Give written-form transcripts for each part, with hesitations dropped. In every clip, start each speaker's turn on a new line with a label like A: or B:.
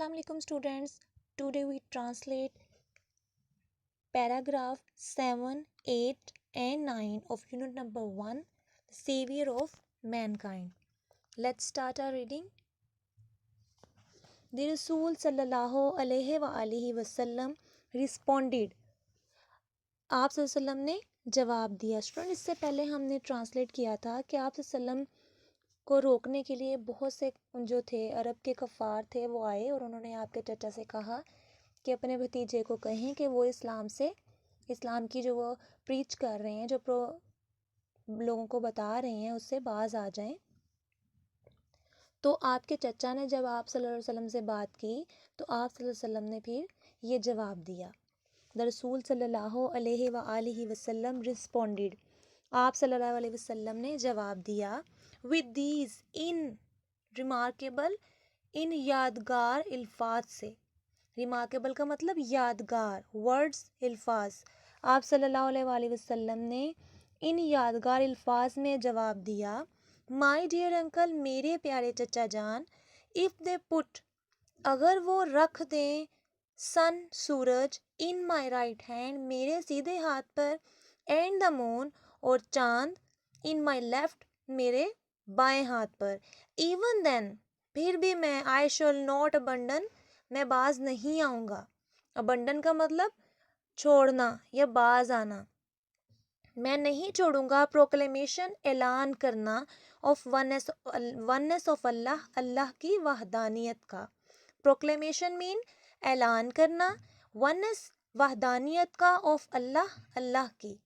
A: Assalamu alaikum students. Today we translate paragraph 7, 8 and 9 of unit number 1, the savior of mankind. Let's start our reading. The Rasul sallallahu alaihi wa alihi wasallam responded. آپ صلی اللہ علیہ وسلم نے جواب دیا. Student اس سے پہلے ہم نے ٹرانسلیٹ کیا تھا کہ آپ صلی اللہ علیہ وسلم کو روکنے کے لیے بہت سے جو تھے عرب کے کفار تھے وہ آئے اور انہوں نے آپ کے چچا سے کہا کہ اپنے بھتیجے کو کہیں کہ وہ اسلام کی جو وہ پریچ کر رہے ہیں، جو لوگوں کو بتا رہے ہیں، اس سے باز آ جائیں. تو آپ کے چچا نے جب آپ صلی اللہ علیہ وسلم سے بات کی تو آپ صلی اللہ علیہ وسلم نے پھر یہ جواب دیا. رسول صلی اللہ علیہ وآلہ وسلم رسپونڈیڈ. آپ صلی اللہ علیہ وسلم نے جواب دیا with these in remarkable ان یادگار الفاظ سے. ریمارکیبل کا مطلب یادگار، ورڈز، الفاظ. آپ صلی اللہ علیہ وآلہ وسلم نے ان یادگار الفاظ میں جواب دیا مائی ڈیئر انکل، میرے پیارے چچا جان، اف دے پٹ اگر وہ رکھ دیں سن سورج ان مائی رائٹ ہینڈ میرے سیدھے ہاتھ پر، اینڈ دا مون اور چاند ان مائی لیفٹ میرے بائیں ہاتھ پر، ایون دین پھر بھی میں آئی شل ناٹ ابنڈن میں باز نہیں آؤں گا. ابنڈن کا مطلب چھوڑنا یا باز آنا. میں نہیں چھوڑوں گا پروکلیمیشن اعلان کرنا آف وننس آف اللہ، اللہ کی وحدانیت کا. پروکلیمیشن مین اعلان کرنا، وننس وحدانیت کا، آف اللہ، اللہ کی.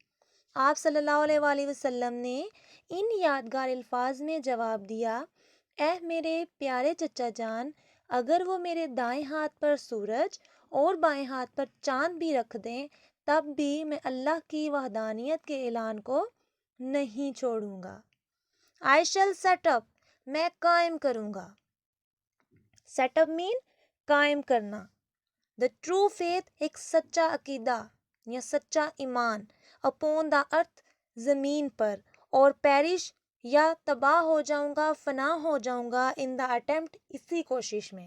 A: آپ صلی اللہ علیہ وآلہ وسلم نے ان یادگار الفاظ میں جواب دیا اے میرے پیارے چچا جان، اگر وہ میرے دائیں ہاتھ پر سورج اور بائیں ہاتھ پر چاند بھی رکھ دیں تب بھی میں اللہ کی وحدانیت کے اعلان کو نہیں چھوڑوں گا. I shall set up میں قائم کروں گا. set up mean قائم کرنا. The true faith ایک سچا عقیدہ یا سچا ایمان. upon the earth زمین پر، اور perish یا تباہ ہو جاؤں گا، فنا ہو جاؤں گا، in the attempt اسی کوشش میں.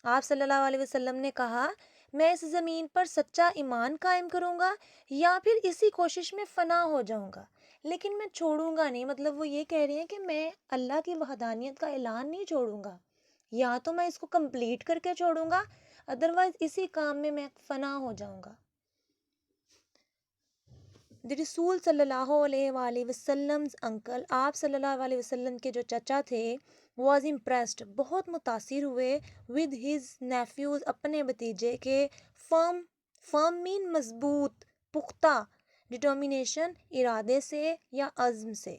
A: آپ صلی اللہ علیہ وسلم نے کہا میں اس زمین پر سچا ایمان قائم کروں گا یا پھر اسی کوشش میں فنا ہو جاؤں گا، لیکن میں چھوڑوں گا نہیں. مطلب وہ یہ کہہ رہے ہیں کہ میں اللہ کی وحدانیت کا اعلان نہیں چھوڑوں گا، یا تو میں اس کو کمپلیٹ کر کے چھوڑوں گا، ادروائز اسی کام میں فنا ہو جاؤں گا. رسول صلی اللہ علیہ وآلہ وسلم انکل، آپ صلی اللہ علیہ وسلم کے جو چچا تھے، واز امپریسڈ بہت متاثر ہوئے، ود ہز نیفیوز اپنے بھتیجے کے، فرم مین مضبوط، پختہ، ڈٹرمینیشن ارادے سے یا عزم سے.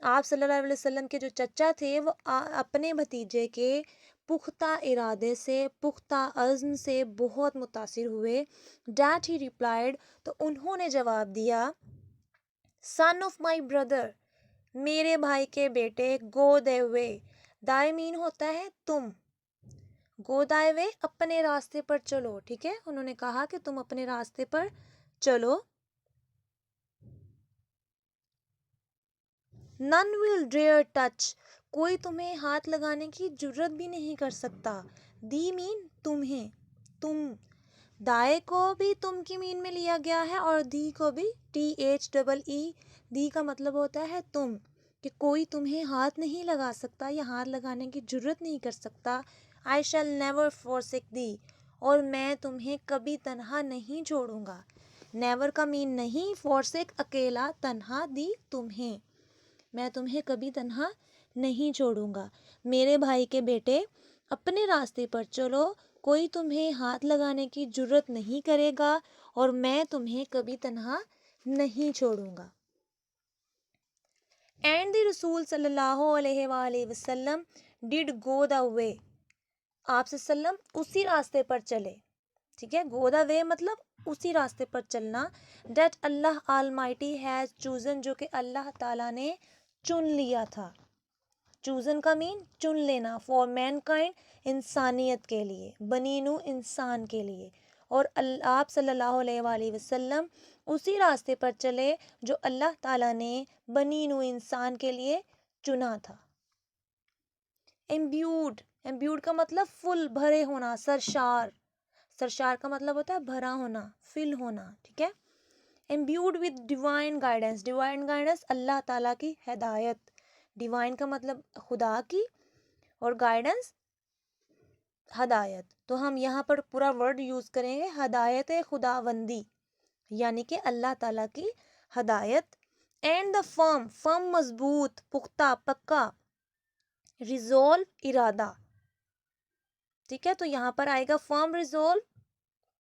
A: آپ صلی اللہ علیہ وسلم کے جو چچا تھے وہ اپنے بھتیجے کے پختہ ارادے سے، پختہ عزم سے بہت متاثر ہوئے. ڈیٹ ہی ریپلائڈ تو انہوں نے جواب دیا سن آف مائی بردر میرے بھائی کے بیٹے، گو دے وے. دائے مین ہوتا ہے تم، گو دائے وے اپنے راستے پر چلو. ٹھیک ہے، انہوں نے کہا کہ تم اپنے راستے پر چلو. none will dare touch کوئی تمہیں ہاتھ لگانے کی جرت بھی نہیں کر سکتا. دی مین تمہیں، تم. دائے کو بھی تم کی مین میں لیا گیا ہے اور دی کو بھی THEE. دی کا مطلب ہوتا ہے تم، کہ کوئی تمہیں ہاتھ نہیں لگا سکتا یا ہاتھ لگانے کی جرت نہیں کر سکتا. I shall never forsake thee اور میں تمہیں کبھی تنہا نہیں چھوڑوں گا. نیور کا مین نہیں، forsake اکیلا، تنہا، دی تمہیں، میں تمہیں کبھی تنہا نہیں چھوڑوں گا. میرے بھائی کے بیٹے اپنے راستے پر چلو، کوئی تمہیں ہاتھ لگانے کی جرت نہیں کرے گا اور میں تمہیں کبھی تنہا نہیں چھوڑوں گا. اینڈ دی رسول صلی اللہ علیہ وآلہ وسلم ڈڈ گو دا وے. آپ صلی اللہ علیہ وسلم اسی راستے پر چلے. ٹھیک ہے، گو دا وے مطلب اسی راستے پر چلنا. That Allah Almighty has chosen جو کہ اللہ تعالیٰ نے چن لیا تھا. چوزن کا مین چن لینا، فار مین کائنڈ انسانیت کے لیے، بنی نو انسان کے لیے. اور آپ صلی اللہ علیہ وآلہ وسلم اسی راستے پر چلے جو اللہ تعالیٰ نے بنی نو انسان کے لیے چنا تھا. امبیوڈ امبیوڈ کا مطلب فل، بھرے ہونا، سرشار. سرشار کا مطلب ہوتا ہے بھرا ہونا، فل ہونا. ٹھیک ہے. Imbued with divine guidance. Divine guidance اللہ تعالیٰ کی ہدایت. ڈیوائن کا مطلب خدا کی، اور گائیڈنس ہدایت. تو ہم یہاں پر پورا ورڈ یوز کریں گے ہدایت خداوندی، یعنی کہ اللہ تعالیٰ کی ہدایت. اینڈ دا فرم، فرم مضبوط، پختہ، پکا. ریزولو ارادہ. ٹھیک ہے. تو یہاں پر آئے گا فرم ریزولو،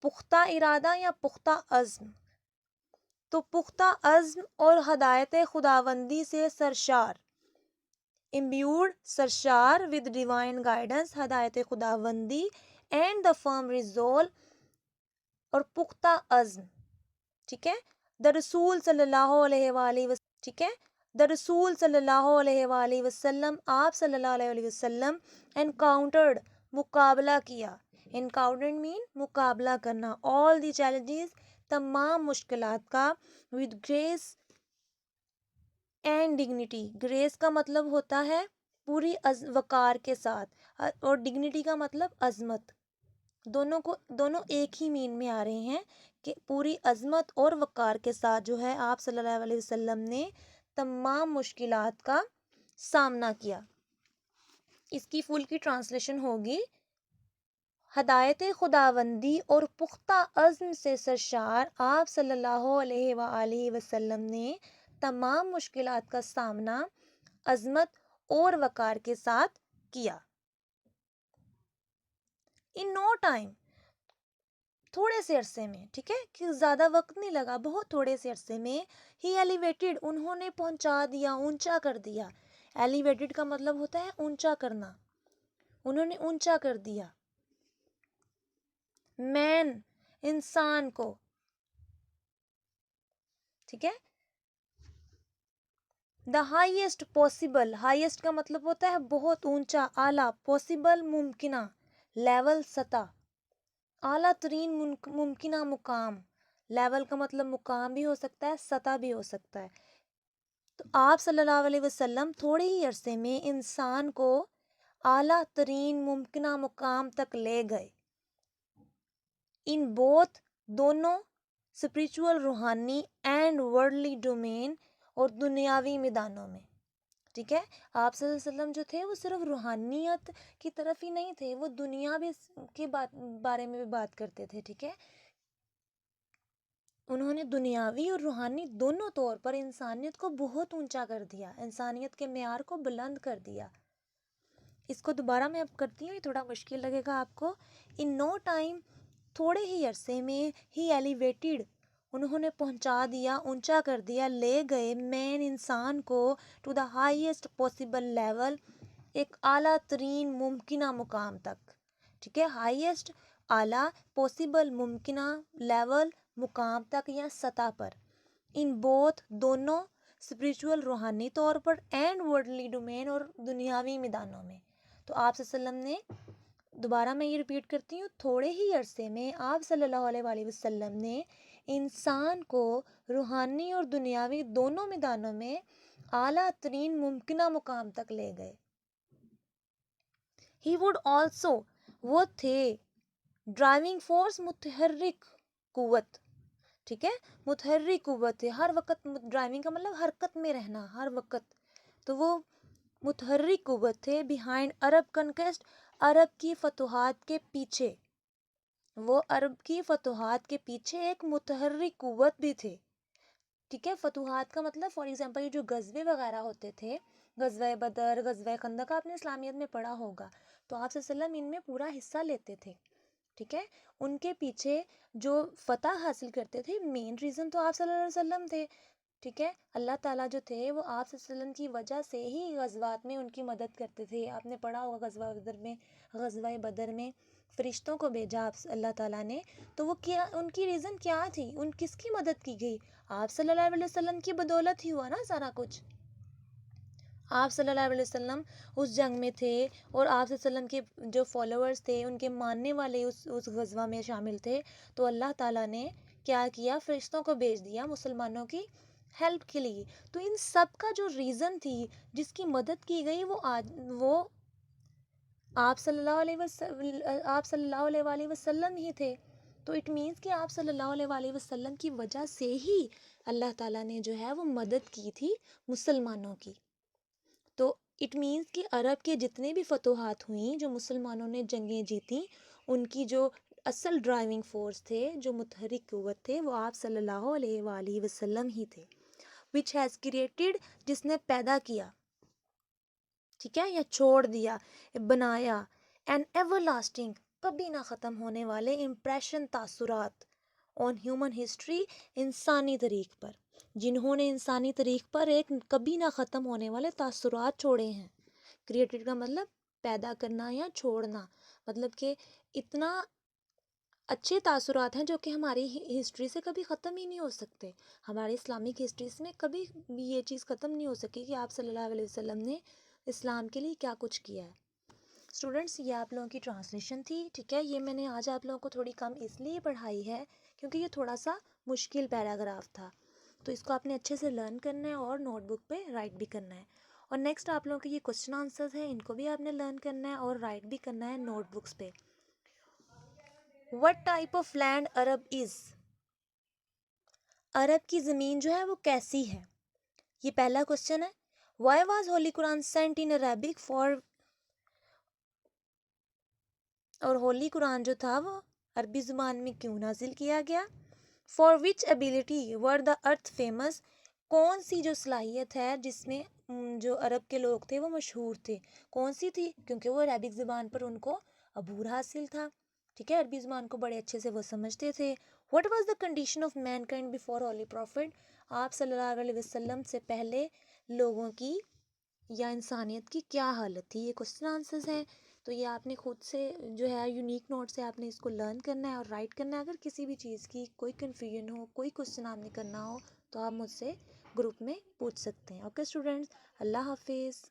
A: پختہ ارادہ یا پختہ عزم. تو پختہ عزم اور ہدایت خداوندی سے سرشار. امبیوڈ، سرشار، ود ڈیوائن گائیڈنس، ہدایت خداوندی. اینڈ دا فرم ریزولو، اور پختہ عزم. ٹھیک ہے. دا رسول صلی اللہ علیہ وآلہ وسلم. ٹھیک ہے. دا رسول صلی اللہ علیہ وآلہ وسلم، آپ صلی اللہ علیہ وسلم. انکاؤنٹرڈ، مقابلہ کیا. انکاؤنٹرڈ مین مقابلہ کرنا. آل دی چیلنجز، تمام مشکلات کا. With grace and dignity. Grace کا مطلب ہوتا ہے پوری وقار کے ساتھ، اور ڈگنیٹی کا مطلب عظمت. دونوں ایک ہی مین میں آ رہے ہیں کہ پوری عظمت اور وقار کے ساتھ جو ہے آپ صلی اللہ علیہ وسلم نے تمام مشکلات کا سامنا کیا. اس کی فل کی ٹرانسلیشن ہوگی ہدایت خداوندی اور پختہ عزم سے سرشار آپ صلی اللہ علیہ وآلہ وسلم نے تمام مشکلات کا سامنا عظمت اور وقار کے ساتھ کیا. ان نو ٹائم، تھوڑے سے عرصے میں. ٹھیک ہے. کہ زیادہ وقت نہیں لگا، بہت تھوڑے سے عرصے میں. ہی ایلیویٹڈ، انہوں نے پہنچا دیا، اونچا کر دیا. ایلیویٹڈ کا مطلب ہوتا ہے اونچا کرنا. انہوں نے اونچا کر دیا. مین، انسان کو. ٹھیک ہے. دا ہائیسٹ پاسبل. ہائیسٹ کا مطلب ہوتا ہے بہت اونچا، اعلیٰ. پاسبل ممکنہ، لیول سطح. اعلیٰ ترین ممکنہ مقام. لیول کا مطلب مقام بھی ہو سکتا ہے، سطح بھی ہو سکتا ہے. تو آپ صلی اللہ علیہ وسلم تھوڑے ہی عرصے میں انسان کو اعلیٰ ترین ممکنہ مقام تک لے گئے. ان بوتھ، دونوں، اسپریچول روحانی، اینڈ ورلڈلی ڈومین، اور دنیاوی میدانوں میں. ٹھیک ہے. آپ صلی اللہ علیہ وسلم جو تھے وہ صرف روحانیت کی طرف ہی نہیں تھے، وہ دنیا بھی کے بارے میں بھی بات کرتے تھے. ٹھیک ہے. انہوں نے دنیاوی اور روحانی دونوں طور پر انسانیت کو بہت اونچا کر دیا، انسانیت کے معیار کو بلند کر دیا. اس کو دوبارہ میں اب کرتی ہوں، یہ تھوڑا مشکل لگے گا آپ کو. ان نو ٹائم، تھوڑے ہی عرصے میں. ہی ایلیویٹڈ، انہوں نے پہنچا دیا، اونچا کر دیا، لے گئے. مین، انسان کو. To the highest possible level, ایک اعلیٰ ترین ممکنہ مقام تک. ٹھیک ہے. ہائیسٹ، اعلیٰ، پاسبل ممکنہ، لیول مقام تک یا سطح پر. ان بوتھ، دونوں، اسپریچول روحانی طور پر، اینڈ ورلڈلی ڈومین، اور دنیاوی میدانوں میں. تو آپ صلی اللہ علیہ وسلم نے، دوبارہ میں یہ ریپیٹ کرتی ہوں، تھوڑے ہی عرصے میں آپ صلی اللہ علیہ وآلہ وسلم نے انسان کو روحانی اور دنیاوی دونوں میدانوں میں اعلیٰ ترین ممکنہ مقام تک لے گئے. ہی وڈ آلسو، وہ تھے. ڈرائیونگ فورس، متحرک قوت. ٹھیک ہے. متحرک قوت تھے ہر وقت. ڈرائیونگ کا مطلب حرکت میں رہنا ہر وقت. تو وہ متحرک قوت تھے. بیہائنڈ عرب کنکسٹ، عرب کی فتوحات کے پیچھے. وہ عرب کی فتوحات کے پیچھے ایک متحرک قوت بھی تھے. ٹھیک ہے. فتوحات کا مطلب فار ایگزامپل جو غزوے وغیرہ ہوتے تھے، غزوہ بدر، غزوہ خندق، آپ نے اسلامیت میں پڑھا ہوگا. تو آپ صلی اللہ علیہ وسلم ان میں پورا حصہ لیتے تھے. ٹھیک ہے. ان کے پیچھے جو فتح حاصل کرتے تھے، مین ریزن تو آپ صلی اللہ علیہ وسلم تھے. ٹھیک ہے. اللہ تعالیٰ جو تھے وہ آپ صلی اللہ علیہ وسلم کی وجہ سے ہی غزوات میں ان کی مدد کرتے تھے. آپ نے پڑھا ہوگا غزوہ بدر میں فرشتوں کو بھیجا آپ اللہ تعالیٰ نے. تو وہ کیا، ان کی ریزن کیا تھی، ان کس کی مدد کی گئی؟ آپ صلی اللہ علیہ وسلم کی بدولت ہی ہوا نا سارا کچھ. آپ صلی اللہ علیہ وسلم اس جنگ میں تھے، اور آپ صلی اللہ علیہ وسلم کے جو فالوورز تھے، ان کے ماننے والے اس غزوہ میں شامل تھے. تو اللہ تعالیٰ نے کیا کیا؟ فرشتوں کو بھیج دیا مسلمانوں کی ہیلپ کے لیے. تو ان سب کا جو ریزن تھی، جس کی مدد کی گئی، وہ آپ صلی اللہ علیہ وآلہ وسلم ہی تھے، تو اٹ مینس کہ آپ صلی اللہ علیہ وآلہ وسلم کی وجہ سے ہی اللہ تعالیٰ نے جو ہے وہ مدد کی تھی مسلمانوں کی. تو اٹ مینس کہ عرب کے جتنے بھی فتوحات ہوئیں، جو مسلمانوں نے جنگیں جیتیں، ان کی جو اصل ڈرائیونگ فورس تھے، جو متحرک قوت تھے، وہ آپ صلی اللہ علیہ وآلہ وسلم ہی تھے. وچ ہیز کریٹڈ، جس نے پیدا کیا، ٹھیک ہے، یا چھوڑ دیا، بنایا، این ایور لاسٹنگ، کبھی نہ ختم ہونے والے امپریشن، تاثرات، آن ہیومن ہسٹری، انسانی تاریخ پر، جنہوں نے انسانی تاریخ پر ایک کبھی نہ ختم ہونے والے تاثرات چھوڑے ہیں. کریٹڈ کا مطلب پیدا کرنا یا چھوڑنا، مطلب کہ اتنا اچھے تاثرات ہیں جو کہ ہماری ہسٹری سے کبھی ختم ہی نہیں ہو سکتے. ہماری اسلامک ہسٹریز میں کبھی بھی یہ چیز ختم نہیں ہو سکی کہ آپ صلی اللہ علیہ وسلم نے اسلام کے لیے کیا کچھ کیا ہے. اسٹوڈنٹس، یہ آپ لوگوں کی ٹرانسلیشن تھی، ٹھیک ہے. یہ میں نے آج آپ لوگوں کو تھوڑی کم اس لیے پڑھائی ہے کیونکہ یہ تھوڑا سا مشکل پیراگراف تھا، تو اس کو آپ نے اچھے سے لرن کرنا ہے اور نوٹ بک پہ رائٹ بھی کرنا ہے. اور نیکسٹ آپ لوگوں کے یہ کوشچن آنسرز ہیں، ان کو بھی آپ نے لرن کرنا ہے اور رائٹ بھی کرنا ہے نوٹ بکس پہ. وٹ ٹائپ آف لینڈ عرب از، عرب کی زمین جو ہے وہ کیسی ہے، یہ پہلا کوشچن ہے. Why was holy Quran sent in Arabic for, اور ہولی قرآن جو تھا وہ عربی زبان میں کیوں نازل کیا گیا. For which ability were the earth famous, کون سی جو صلاحیت ہے جس میں جو عرب کے لوگ تھے وہ مشہور تھے، کون سی تھی؟ کیونکہ وہ عربک زبان پر ان کو عبور حاصل تھا، ٹھیک ہے، عربی زبان کو بڑے اچھے سے وہ سمجھتے تھے. What was the condition of mankind before holy prophet, آپ صلی اللہ علیہ وسلم سے پہلے لوگوں کی یا انسانیت کی کیا حالت تھی. یہ کوشچن آنسرز ہیں، تو یہ آپ نے خود سے جو ہے یونیک نوٹ سے آپ نے اس کو لرن کرنا ہے اور رائٹ کرنا ہے. اگر کسی بھی چیز کی کوئی کنفیوژن ہو، کوئی کوشچن آپ نے کرنا ہو، تو آپ مجھ سے گروپ میں پوچھ سکتے ہیں. اوکے اسٹوڈنٹس، اللہ حافظ.